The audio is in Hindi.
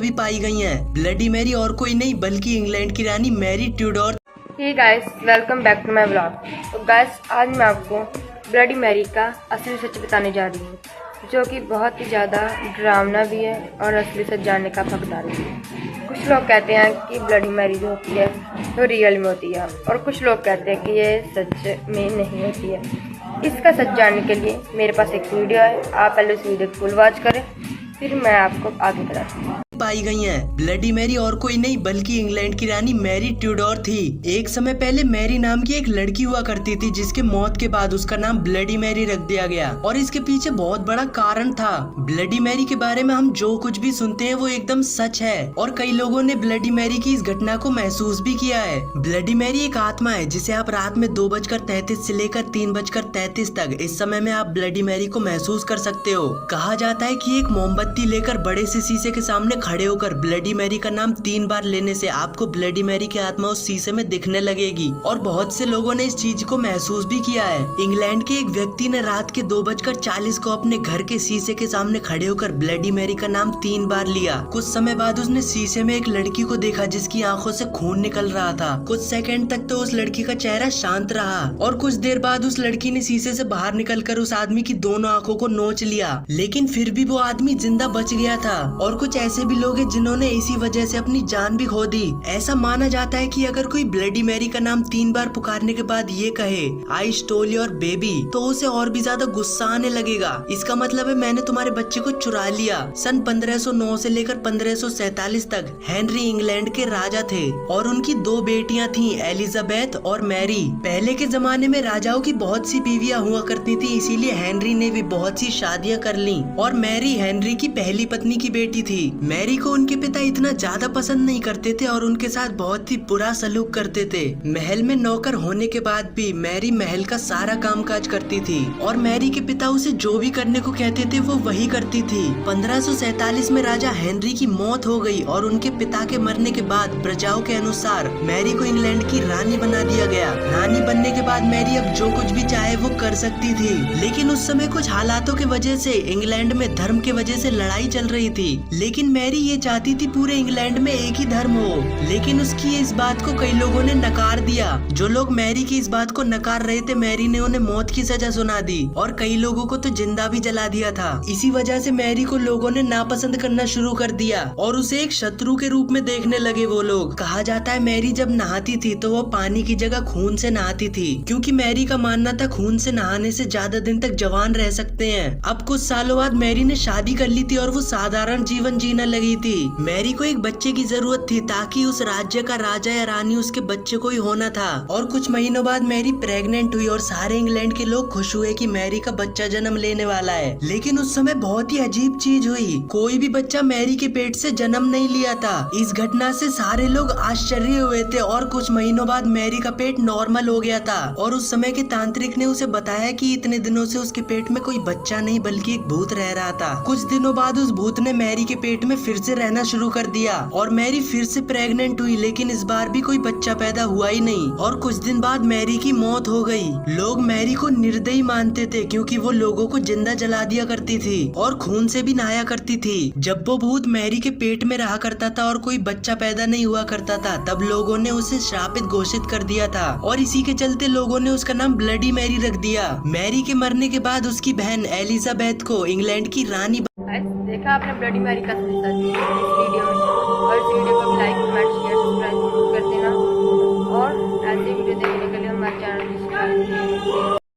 भी पाई गई हैं। ब्लडी मैरी और कोई नहीं बल्कि इंग्लैंड की रानी Mary Tudor. Hey guys, welcome back to my vlog. तो गाइस, आज मैं आपको ब्लडी मैरी का असली सच बताने जा रही हूँ, जो कि बहुत ही ज़्यादा डरावना भी है और असली सच जानने का हकदार भी है। कुछ लोग कहते हैं कि ब्लडी मैरी जो होती है वो रियल में होती है, और कुछ लोग कहते हैं कि ये सच में नहीं होती है। इसका सच जानने के लिए मेरे पास एक वीडियो है, आप पहले उस वीडियो को फुल वॉच करें, फिर मैं आपको आगे बताती हूँ। पाई गई हैं। ब्लडी मैरी और कोई नहीं बल्कि इंग्लैंड की रानी मैरी ट्यूडोर थी। एक समय पहले मैरी नाम की एक लड़की हुआ करती थी, जिसके मौत के बाद उसका नाम ब्लडी मैरी रख दिया गया, और इसके पीछे बहुत बड़ा कारण था। ब्लडी मैरी के बारे में हम जो कुछ भी सुनते हैं वो एकदम सच है, और कई लोगों ने ब्लडी मैरी की इस घटना को महसूस भी किया है। ब्लडी मैरी एक आत्मा है जिसे आप रात में 2:33 से लेकर 3:33 तक इस समय में आप ब्लडी मैरी को महसूस कर सकते हो। कहा जाता है कि एक मोमबत्ती लेकर बड़े से शीशे के सामने खड़े होकर ब्लडी मैरी का नाम 3 बार लेने से आपको ब्लडी मैरी की आत्मा उस शीशे में दिखने लगेगी, और बहुत से लोगों ने इस चीज को महसूस भी किया है। इंग्लैंड के एक व्यक्ति ने रात के 2:40 को अपने घर के शीशे के सामने खड़े होकर ब्लडी मैरी का नाम 3 बार लिया। कुछ समय बाद उसने शीशे में एक लड़की को देखा जिसकी आंखों से खून निकल रहा था। कुछ सेकंड तक तो उस लड़की का चेहरा शांत रहा, और कुछ देर बाद उस लड़की ने शीशे से बाहर निकलकर उस आदमी की दोनों आंखों को नोच लिया, लेकिन फिर भी वो आदमी जिंदा बच गया था। और कुछ ऐसे भी लोग हैं जिन्होंने इसी वजह से अपनी जान भी खो दी। ऐसा माना जाता है कि अगर कोई ब्लडी मैरी का नाम 3 बार पुकारने के बाद ये कहे आई स्टोल योर बेबी, तो उसे और भी ज्यादा गुस्सा आने लगेगा। इसका मतलब है मैंने तुम्हारे बच्चे को चुरा लिया। सन 1509 से लेकर 1547 तक हेनरी इंग्लैंड के राजा थे, और उनकी 2 बेटियां थीं, एलिजाबेथ और मैरी। पहले के जमाने में राजाओं की बहुत सी बीवियां हुआ करती थी, इसीलिए हेनरी ने भी बहुत सी शादियां कर ली, और मैरी हेनरी की पहली पत्नी की बेटी थी। मैरी को उनके पिता इतना ज्यादा पसंद नहीं करते थे और उनके साथ बहुत ही बुरा सलूक करते थे। महल में नौकर होने के बाद भी मैरी महल का सारा कामकाज करती थी, और मैरी के पिता उसे जो भी करने को कहते थे वो वही करती थी। 1547 में राजा हेनरी की मौत हो गई, और उनके पिता के मरने के बाद प्रजाओं के अनुसार मैरी को इंग्लैंड की रानी बना दिया गया। रानी बनने के बाद मैरी अब जो कुछ भी चाहे वो कर सकती थी, लेकिन उस समय कुछ हालातों की वजह से इंग्लैंड में धर्म की वजह से लड़ाई चल रही थी। लेकिन मैरी ये चाहती थी पूरे इंग्लैंड में एक ही धर्म हो, लेकिन उसकी इस बात को कई लोगों ने नकार दिया। जो लोग मैरी की इस बात को नकार रहे थे, मैरी ने उन्हें मौत की सजा सुना दी, और कई लोगों को तो जिंदा भी जला दिया था। इसी वजह से मैरी को लोगों ने नापसंद करना शुरू कर दिया, और उसे एक शत्रु के रूप में देखने लगे वो लोग। कहा जाता है मैरी जब नहाती थी तो वो पानी की जगह खून से नहाती थी, क्योंकि मैरी का मानना था खून से नहाने से ज्यादा दिन तक जवान रह सकते हैं। अब कुछ सालों बाद मैरी ने शादी कर ली थी और वो साधारण जीवन जीने लगी थी। मैरी को एक बच्चे की जरूरत थी, ताकि उस राज्य का राजा या रानी उसके बच्चे को ही होना था। और कुछ महीनों बाद मैरी प्रेग्नेंट हुई, और सारे इंग्लैंड के लोग खुश हुए कि मैरी का बच्चा जन्म लेने वाला है। लेकिन उस समय बहुत ही अजीब चीज हुई, कोई भी बच्चा मैरी के पेट से जन्म नहीं लिया था। इस घटना से सारे लोग आश्चर्य हुए थे, और कुछ महीनों बाद मैरी का पेट नॉर्मल हो गया था, और उस समय के तांत्रिक ने उसे बताया कि इतने दिनों से उसके पेट में कोई बच्चा नहीं बल्कि एक भूत रह रहा था। कुछ दिनों बाद उस भूत ने मैरी के पेट में फिर से रहना शुरू कर दिया, और मैरी फिर से प्रेग्नेंट हुई, लेकिन इस बार भी कोई बच्चा पैदा हुआ ही नहीं। और कुछ दिन बाद मैरी की मौत हो गई। लोग मैरी को निर्दयी मानते थे, क्योंकि वो लोगों को जिंदा जला दिया करती थी और खून से भी नहाया करती थी। जब वो भूत मैरी के पेट में रहा करता था और कोई बच्चा पैदा नहीं हुआ करता था, तब लोगों ने उसे श्रापित घोषित कर दिया था, और इसी के चलते लोगों ने उसका नाम ब्लडी मैरी रख दिया। मैरी के मरने के बाद उसकी बहन एलिजाबेथ को इंग्लैंड की रानी देखा आपने ब्लडी मैरी का सच। इस वीडियो में